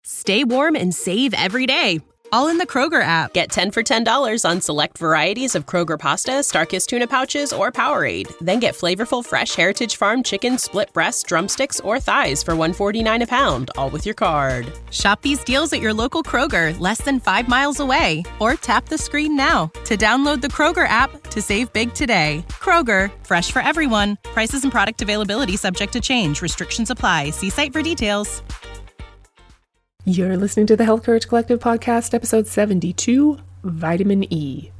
Stay warm and save every day, all in the Kroger app. Get 10 for $10 on select varieties of Kroger pasta, Starkist tuna pouches, or Powerade. Then get flavorful fresh Heritage Farm chicken split breasts, drumsticks, or thighs for $1.49 a pound, all with your card. Shop these deals at your local Kroger, less than 5 miles away. Or tap the screen now to download the Kroger app to save big today. Kroger, fresh for everyone. Prices and product availability subject to change. Restrictions apply. See site for details. You're listening to the Health Courage Collective podcast, episode 72, Vitamin E,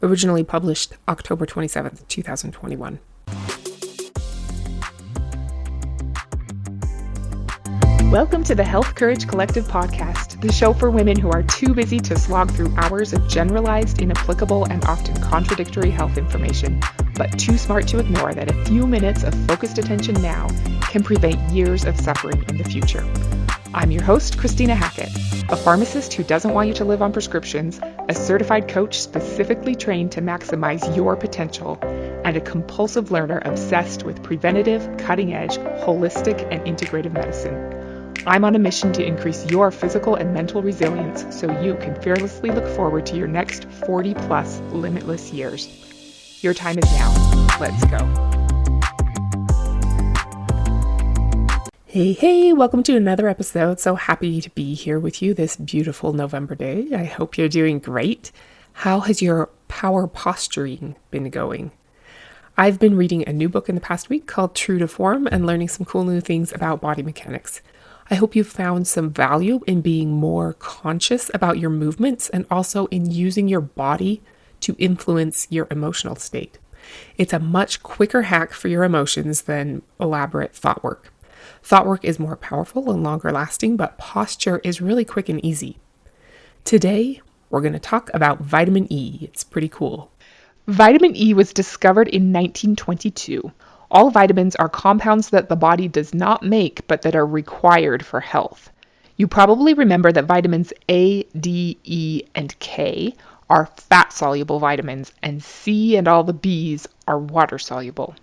originally published October 27th, 2021. Welcome to the Health Courage Collective podcast, the show for women who are too busy to slog through hours of generalized, inapplicable, and often contradictory health information, but too smart to ignore that a few minutes of focused attention now can prevent years of suffering in the future. I'm your host, Christina Hackett, a pharmacist who doesn't want you to live on prescriptions, a certified coach specifically trained to maximize your potential, and a compulsive learner obsessed with preventative, cutting-edge, holistic, and integrative medicine. I'm on a mission to increase your physical and mental resilience so you can fearlessly look forward to your next 40-plus limitless years. Your time is now. Let's go. Hey, welcome to another episode. So happy to be here with you this beautiful November day. I hope you're doing great. How has your power posturing been going? I've been reading a new book in the past week called True to Form and learning some cool new things about body mechanics. I hope you found some value in being more conscious about your movements and also in using your body to influence your emotional state. It's a much quicker hack for your emotions than elaborate thought work. Thought work is more powerful and longer lasting, but posture is really quick and easy. Today, we're going to talk about vitamin E. It's pretty cool. Vitamin E was discovered in 1922. All vitamins are compounds that the body does not make, but that are required for health. You probably remember that vitamins A, D, E, and K are fat-soluble vitamins, and C and all the Bs are water-soluble.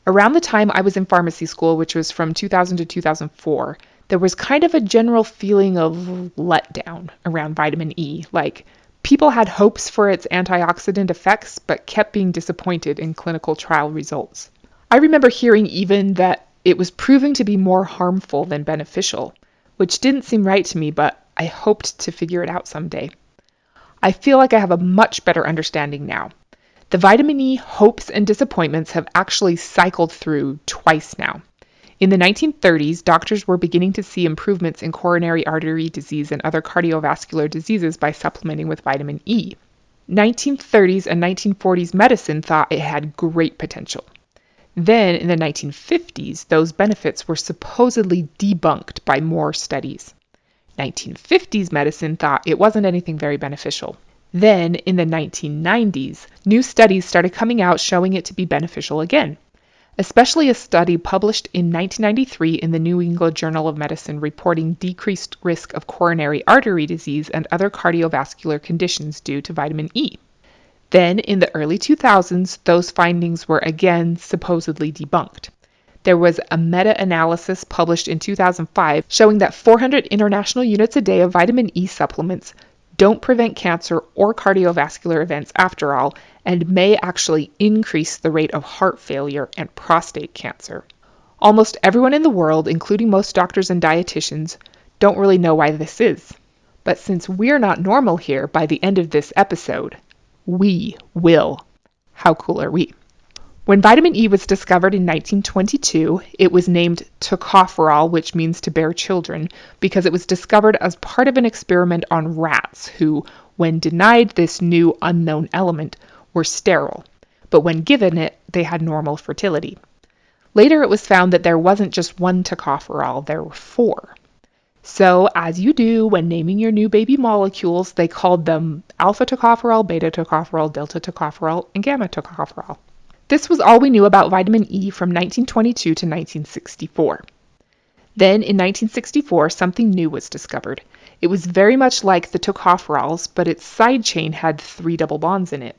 Around the time I was in pharmacy school, which was from 2000 to 2004, there was kind of a general feeling of letdown around vitamin E. Like, people had hopes for its antioxidant effects, but kept being disappointed in clinical trial results. I remember hearing even that it was proving to be more harmful than beneficial, which didn't seem right to me, but I hoped to figure it out someday. I feel like I have a much better understanding now. The vitamin E hopes and disappointments have actually cycled through twice now. In the 1930s, doctors were beginning to see improvements in coronary artery disease and other cardiovascular diseases by supplementing with vitamin E. 1930s and 1940s medicine thought it had great potential. Then, in the 1950s, those benefits were supposedly debunked by more studies. 1950s medicine thought it wasn't anything very beneficial. Then, in the 1990s, new studies started coming out showing it to be beneficial again, especially a study published in 1993 in the New England Journal of Medicine reporting decreased risk of coronary artery disease and other cardiovascular conditions due to vitamin E. Then, in the early 2000s, those findings were again supposedly debunked. There was a meta-analysis published in 2005 showing that 400 international units a day of vitamin E supplements don't prevent cancer or cardiovascular events after all, and may actually increase the rate of heart failure and prostate cancer. Almost everyone in the world, including most doctors and dietitians, don't really know why this is. But since we're not normal here by the end of this episode, we will. How cool are we? When vitamin E was discovered in 1922, it was named tocopherol, which means to bear children, because it was discovered as part of an experiment on rats who, when denied this new unknown element, were sterile. But when given it, they had normal fertility. Later it was found that there wasn't just one tocopherol, there were 4. So, as you do when naming your new baby molecules, they called them alpha tocopherol, beta tocopherol, delta tocopherol, and gamma tocopherol. This was all we knew about vitamin E from 1922 to 1964. Then, in 1964, something new was discovered. It was very much like the tocopherols, but its side chain had 3 double bonds in it.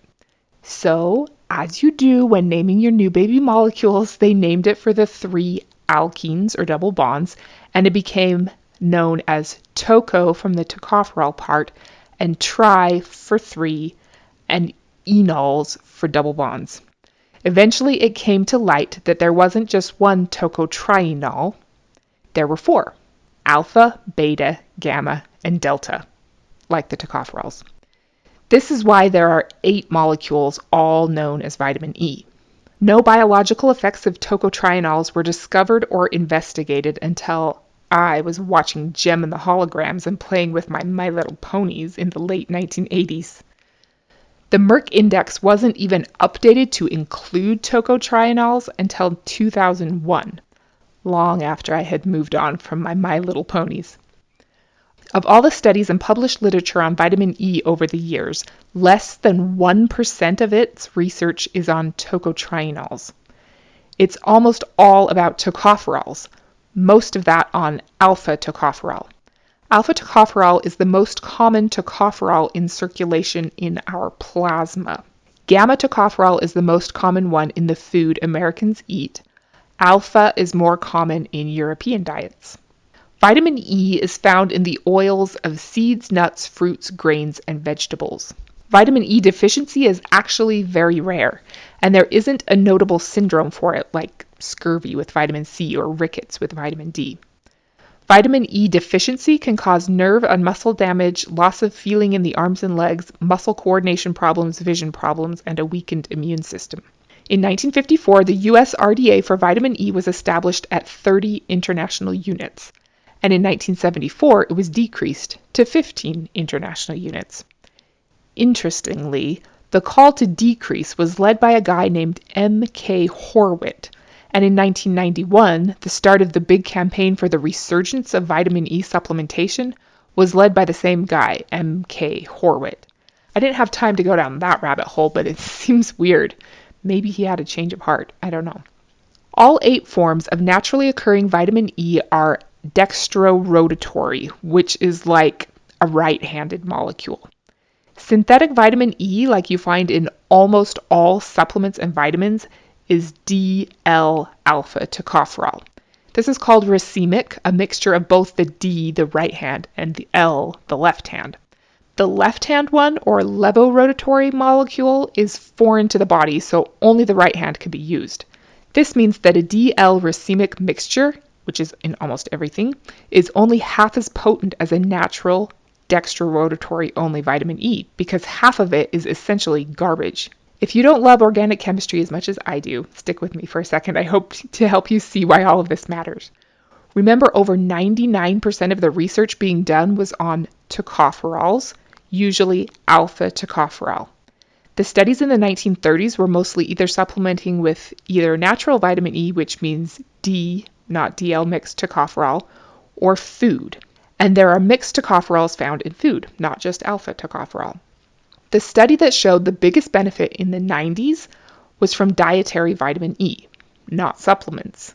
So, as you do when naming your new baby molecules, they named it for the 3 alkenes or double bonds, and it became known as toco from the tocopherol part, and tri for 3, and enols for double bonds. Eventually it came to light that there wasn't just one tocotrienol, there were 4: alpha, beta, gamma, and delta, like the tocopherols. This is why there are 8 molecules, all known as vitamin E. No biological effects of tocotrienols were discovered or investigated until I was watching Gem and the Holograms and playing with My Little Ponies in the late 1980s. The Merck Index wasn't even updated to include tocotrienols until 2001, long after I had moved on from My Little Ponies. Of all the studies and published literature on vitamin E over the years, less than 1% of its research is on tocotrienols. It's almost all about tocopherols, most of that on alpha tocopherol. Alpha tocopherol is the most common tocopherol in circulation in our plasma. Gamma tocopherol is the most common one in the food Americans eat. Alpha is more common in European diets. Vitamin E is found in the oils of seeds, nuts, fruits, grains, and vegetables. Vitamin E deficiency is actually very rare, and there isn't a notable syndrome for it like scurvy with vitamin C or rickets with vitamin D. Vitamin E deficiency can cause nerve and muscle damage, loss of feeling in the arms and legs, muscle coordination problems, vision problems, and a weakened immune system. In 1954, the US RDA for vitamin E was established at 30 international units, and in 1974 it was decreased to 15 international units. Interestingly, the call to decrease was led by a guy named M.K. Horwit, and in 1991, the start of the big campaign for the resurgence of vitamin E supplementation was led by the same guy, M.K. Horwit. I didn't have time to go down that rabbit hole, but it seems weird. Maybe he had a change of heart. I don't know. All 8 forms of naturally occurring vitamin E are dextrorotatory, which is like a right-handed molecule. Synthetic vitamin E, like you find in almost all supplements and vitamins, is DL-alpha tocopherol. This is called racemic, a mixture of both the D, the right hand, and the L, the left hand. The left hand one, or levorotatory molecule, is foreign to the body, so only the right hand can be used. This means that a DL racemic mixture, which is in almost everything, is only half as potent as a natural dextrorotatory only vitamin E, because half of it is essentially garbage. If you don't love organic chemistry as much as I do, stick with me for a second. I hope to help you see why all of this matters. Remember, over 99% of the research being done was on tocopherols, usually alpha tocopherol. The studies in the 1930s were mostly either supplementing with either natural vitamin E, which means D, not DL mixed tocopherol, or food. And there are mixed tocopherols found in food, not just alpha tocopherol. The study that showed the biggest benefit in the 90s was from dietary vitamin E, not supplements.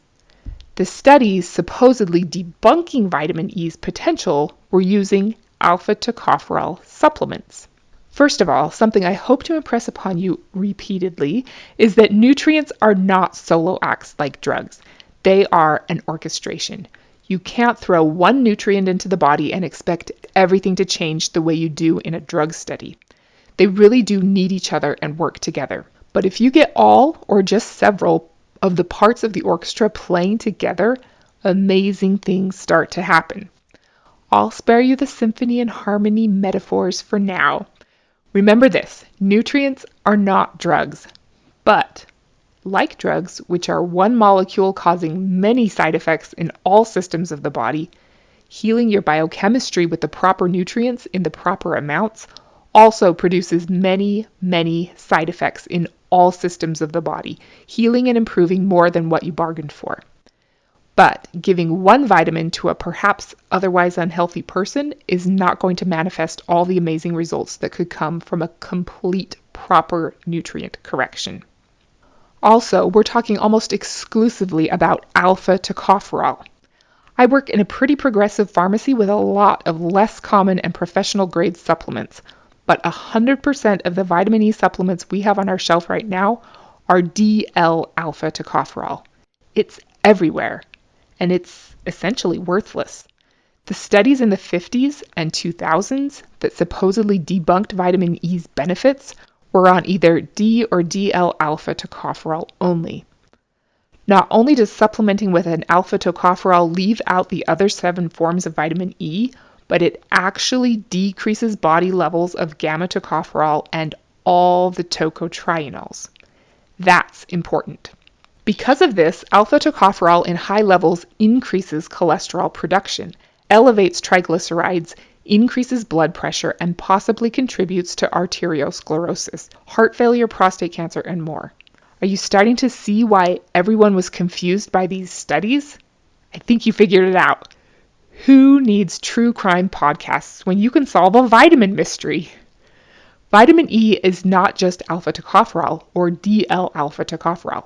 The studies supposedly debunking vitamin E's potential were using alpha tocopherol supplements. First of all, something I hope to impress upon you repeatedly is that nutrients are not solo acts like drugs. They are an orchestration. You can't throw one nutrient into the body and expect everything to change the way you do in a drug study. They really do need each other and work together. But if you get all or just several of the parts of the orchestra playing together, amazing things start to happen. I'll spare you the symphony and harmony metaphors for now. Remember this, nutrients are not drugs, but like drugs, which are one molecule causing many side effects in all systems of the body, healing your biochemistry with the proper nutrients in the proper amounts also produces many, many side effects in all systems of the body, healing and improving more than what you bargained for. But giving one vitamin to a perhaps otherwise unhealthy person is not going to manifest all the amazing results that could come from a complete proper nutrient correction. Also, we're talking almost exclusively about alpha tocopherol. I work in a pretty progressive pharmacy with a lot of less common and professional grade supplements, but 100% of the vitamin E supplements we have on our shelf right now are DL-alpha tocopherol. It's everywhere, and it's essentially worthless. The studies in the 50s and 2000s that supposedly debunked vitamin E's benefits were on either D or DL-alpha tocopherol only. Not only does supplementing with an alpha tocopherol leave out the other 7 forms of vitamin E, but it actually decreases body levels of gamma tocopherol and all the tocotrienols. That's important. Because of this, alpha tocopherol in high levels increases cholesterol production, elevates triglycerides, increases blood pressure, and possibly contributes to arteriosclerosis, heart failure, prostate cancer, and more. Are you starting to see why everyone was confused by these studies? I think you figured it out. Who needs true crime podcasts when you can solve a vitamin mystery? Vitamin E is not just alpha tocopherol or DL-alpha tocopherol.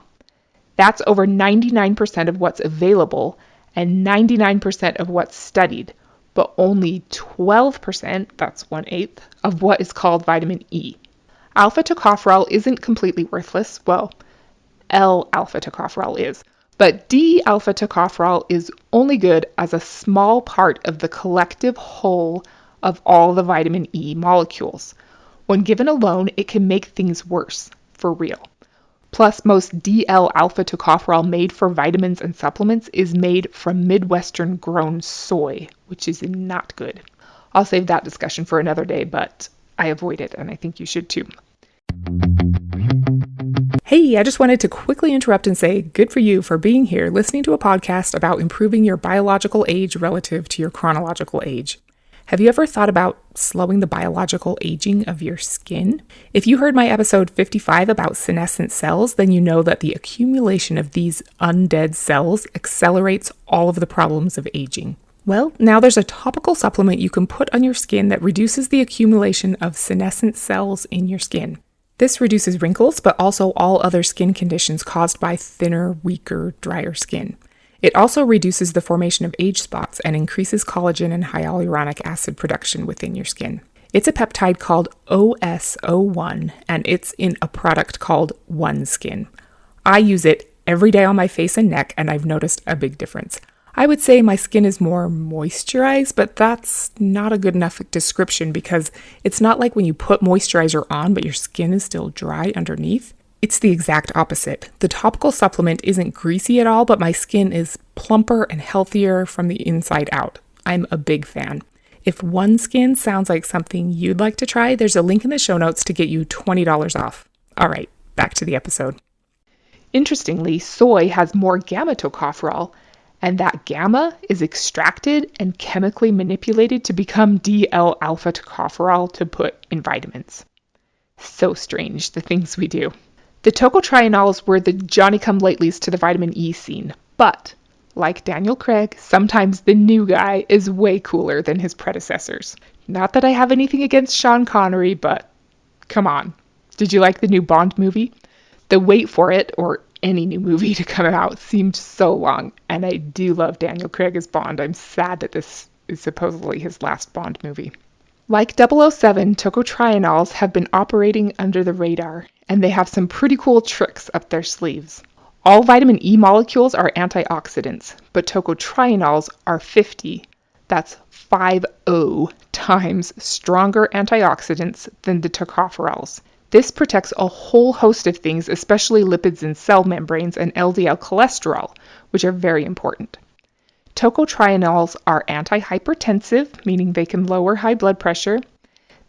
That's over 99% of what's available and 99% of what's studied, but only 12%, that's 1/8, of what is called vitamin E. Alpha tocopherol isn't completely worthless. Well, L-alpha tocopherol is. But D-alpha tocopherol is only good as a small part of the collective whole of all the vitamin E molecules. When given alone, it can make things worse, for real. Plus, most DL-alpha tocopherol made for vitamins and supplements is made from Midwestern grown soy, which is not good. I'll save that discussion for another day, but I avoid it, and I think you should too. Hey, I just wanted to quickly interrupt and say good for you for being here listening to a podcast about improving your biological age relative to your chronological age. Have you ever thought about slowing the biological aging of your skin? If you heard my episode 55 about senescent cells, then you know that the accumulation of these undead cells accelerates all of the problems of aging. Well, now there's a topical supplement you can put on your skin that reduces the accumulation of senescent cells in your skin. This reduces wrinkles, but also all other skin conditions caused by thinner, weaker, drier skin. It also reduces the formation of age spots and increases collagen and hyaluronic acid production within your skin. It's a peptide called OS01, and it's in a product called OneSkin. I use it every day on my face and neck, and I've noticed a big difference. I would say my skin is more moisturized, but that's not a good enough description because it's not like when you put moisturizer on, but your skin is still dry underneath. It's the exact opposite. The topical supplement isn't greasy at all, but my skin is plumper and healthier from the inside out. I'm a big fan. If OneSkin sounds like something you'd like to try, there's a link in the show notes to get you $20 off. All right, back to the episode. Interestingly, soy has more gamma tocopherol, and that gamma is extracted and chemically manipulated to become DL-alpha tocopherol to put in vitamins. So strange, the things we do. The tocotrienols were the Johnny-come-latelys to the vitamin E scene, but, like Daniel Craig, sometimes the new guy is way cooler than his predecessors. Not that I have anything against Sean Connery, but come on. Did you like the new Bond movie? The wait for it, or any new movie to come out, seemed so long, and I do love Daniel Craig as Bond. I'm sad that this is supposedly his last Bond movie. Like 007, tocotrienols have been operating under the radar, and they have some pretty cool tricks up their sleeves. All vitamin E molecules are antioxidants, but tocotrienols are 50. That's 50 times stronger antioxidants than the tocopherols. This protects a whole host of things, especially lipids in cell membranes and LDL cholesterol, which are very important. Tocotrienols are antihypertensive, meaning they can lower high blood pressure.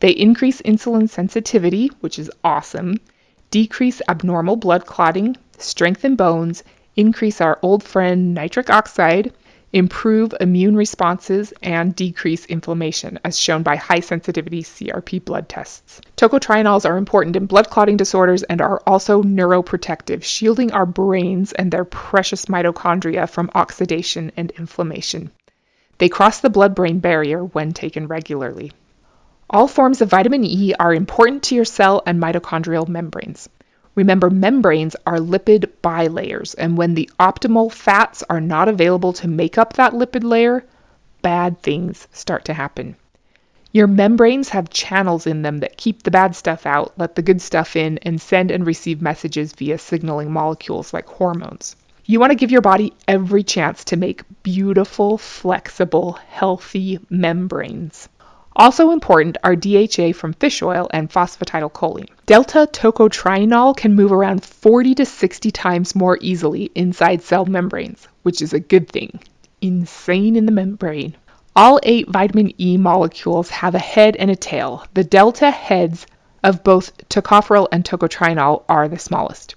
They increase insulin sensitivity, which is awesome, decrease abnormal blood clotting, strengthen bones, increase our old friend nitric oxide, improve immune responses, and decrease inflammation, as shown by high-sensitivity CRP blood tests. Tocotrienols are important in blood clotting disorders and are also neuroprotective, shielding our brains and their precious mitochondria from oxidation and inflammation. They cross the blood-brain barrier when taken regularly. All forms of vitamin E are important to your cell and mitochondrial membranes. Remember, membranes are lipid bilayers, and when the optimal fats are not available to make up that lipid layer, bad things start to happen. Your membranes have channels in them that keep the bad stuff out, let the good stuff in, and send and receive messages via signaling molecules like hormones. You want to give your body every chance to make beautiful, flexible, healthy membranes. Also important are DHA from fish oil and phosphatidylcholine. Delta tocotrienol can move around 40 to 60 times more easily inside cell membranes, which is a good thing. Insane in the membrane. All 8 vitamin E molecules have a head and a tail. The delta heads of both tocopherol and tocotrienol are the smallest.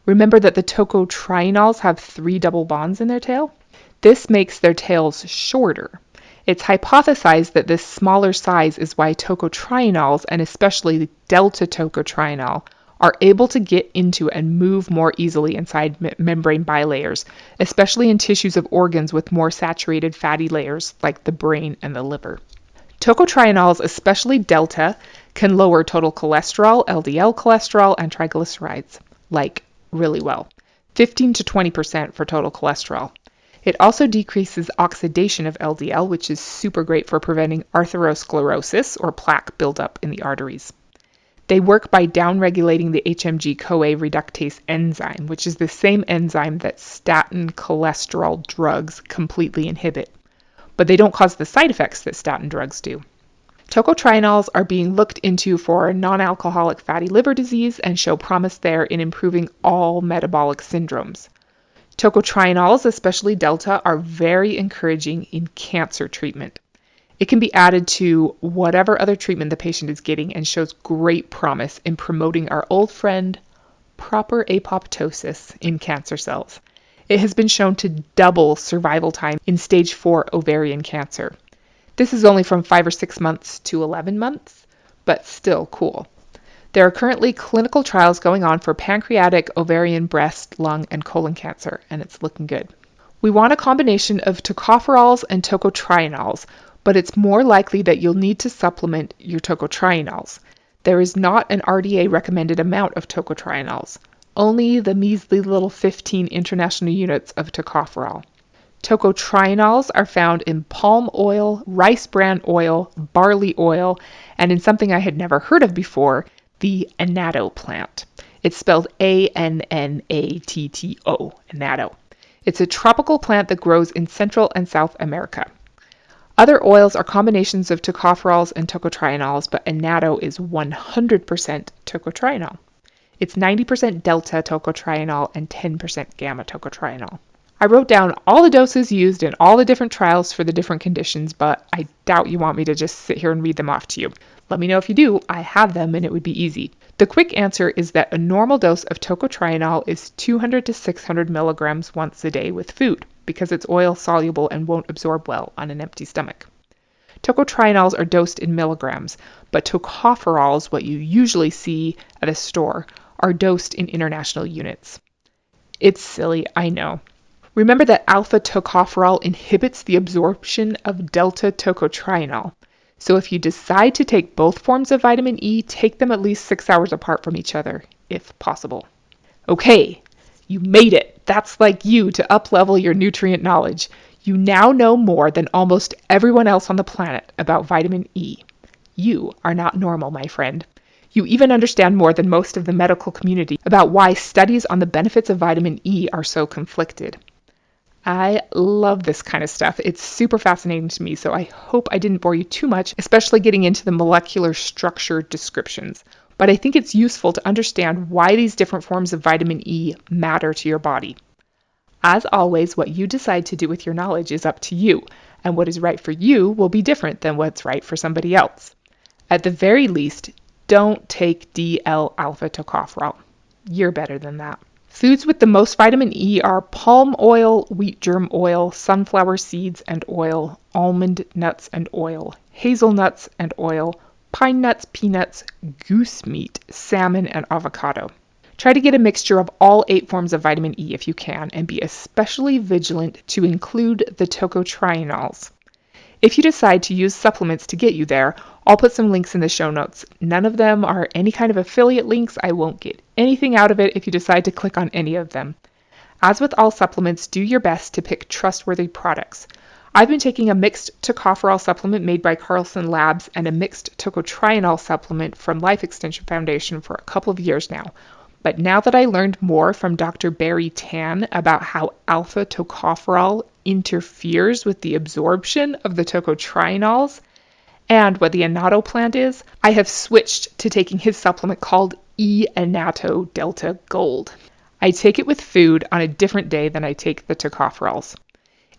Remember that the tocotrienols have 3 double bonds in their tail? This makes their tails shorter. It's hypothesized that this smaller size is why tocotrienols, and especially delta tocotrienol, are able to get into and move more easily inside membrane bilayers, especially in tissues of organs with more saturated fatty layers like the brain and the liver. Tocotrienols, especially delta, can lower total cholesterol, LDL cholesterol, and triglycerides, like really well. 15 to 20% for total cholesterol. It also decreases oxidation of LDL, which is super great for preventing atherosclerosis or plaque buildup in the arteries. They work by downregulating the HMG-CoA reductase enzyme, which is the same enzyme that statin cholesterol drugs completely inhibit. But they don't cause the side effects that statin drugs do. Tocotrienols are being looked into for non-alcoholic fatty liver disease and show promise there in improving all metabolic syndromes. Tocotrienols, especially delta, are very encouraging in cancer treatment. It can be added to whatever other treatment the patient is getting and shows great promise in promoting our old friend, proper apoptosis in cancer cells. It has been shown to double survival time in stage 4 ovarian cancer. This is only from 5 or 6 months to 11 months, but still cool. There are currently clinical trials going on for pancreatic, ovarian, breast, lung, and colon cancer, and it's looking good. We want a combination of tocopherols and tocotrienols, but it's more likely that you'll need to supplement your tocotrienols. There is not an RDA recommended amount of tocotrienols, only the measly little 15 international units of tocopherol. Tocotrienols are found in palm oil, rice bran oil, barley oil, and in something I had never heard of before, the annatto plant. It's spelled Annatto, annatto. It's a tropical plant that grows in Central and South America. Other oils are combinations of tocopherols and tocotrienols, but annatto is 100% tocotrienol. It's 90% delta tocotrienol and 10% gamma tocotrienol. I wrote down all the doses used in all the different trials for the different conditions, but I doubt you want me to just sit here and read them off to you. Let me know if you do. I have them and it would be easy. The quick answer is that a normal dose of tocotrienol is 200 to 600 milligrams once a day with food, because it's oil soluble and won't absorb well on an empty stomach. Tocotrienols are dosed in milligrams, but tocopherols, what you usually see at a store, are dosed in international units. It's silly, I know. Remember that alpha tocopherol inhibits the absorption of delta tocotrienol. So if you decide to take both forms of vitamin E, take them at least 6 hours apart from each other, if possible. Okay, you made it. That's like you to uplevel your nutrient knowledge. You now know more than almost everyone else on the planet about vitamin E. You are not normal, my friend. You even understand more than most of the medical community about why studies on the benefits of vitamin E are so conflicted. I love this kind of stuff. It's super fascinating to me, so I hope I didn't bore you too much, especially getting into the molecular structure descriptions. But I think it's useful to understand why these different forms of vitamin E matter to your body. As always, what you decide to do with your knowledge is up to you, and what is right for you will be different than what's right for somebody else. At the very least, don't take DL-alpha tocopherol. You're better than that. Foods with the most vitamin E are palm oil, wheat germ oil, sunflower seeds and oil, almond nuts and oil, hazelnuts and oil, pine nuts, peanuts, goose meat, salmon, and avocado. Try to get a mixture of all 8 forms of vitamin E if you can, and be especially vigilant to include the tocotrienols. If you decide to use supplements to get you there, I'll put some links in the show notes. None of them are any kind of affiliate links. I won't get anything out of it if you decide to click on any of them. As with all supplements, do your best to pick trustworthy products. I've been taking a mixed tocopherol supplement made by Carlson Labs and a mixed tocotrienol supplement from Life Extension Foundation for a couple of years now. But now that I learned more from Dr. Barry Tan about how alpha tocopherol interferes with the absorption of the tocotrienols and what the annatto plant is, I have switched to taking his supplement called E-annatto Delta Gold. I take it with food on a different day than I take the tocopherols.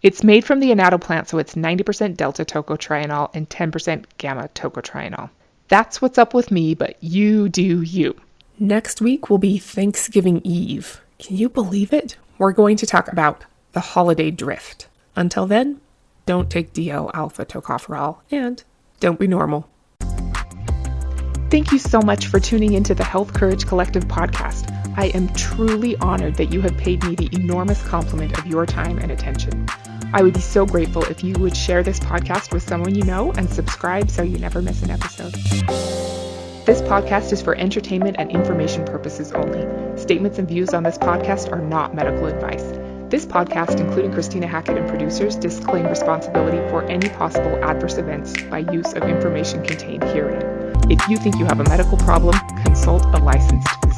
It's made from the annatto plant, so it's 90% delta tocotrienol and 10% gamma tocotrienol. That's what's up with me, but you do you. Next week will be Thanksgiving Eve. Can you believe it? We're going to talk about the holiday drift. Until then, don't take DL-alpha tocopherol and don't be normal. Thank you so much for tuning into the Health Courage Collective podcast. I am truly honored that you have paid me the enormous compliment of your time and attention. I would be so grateful if you would share this podcast with someone you know and subscribe so you never miss an episode. This podcast is for entertainment and information purposes only. Statements and views on this podcast are not medical advice. This podcast, including Christina Hackett and producers, disclaim responsibility for any possible adverse events by use of information contained herein. If you think you have a medical problem, consult a licensed physician.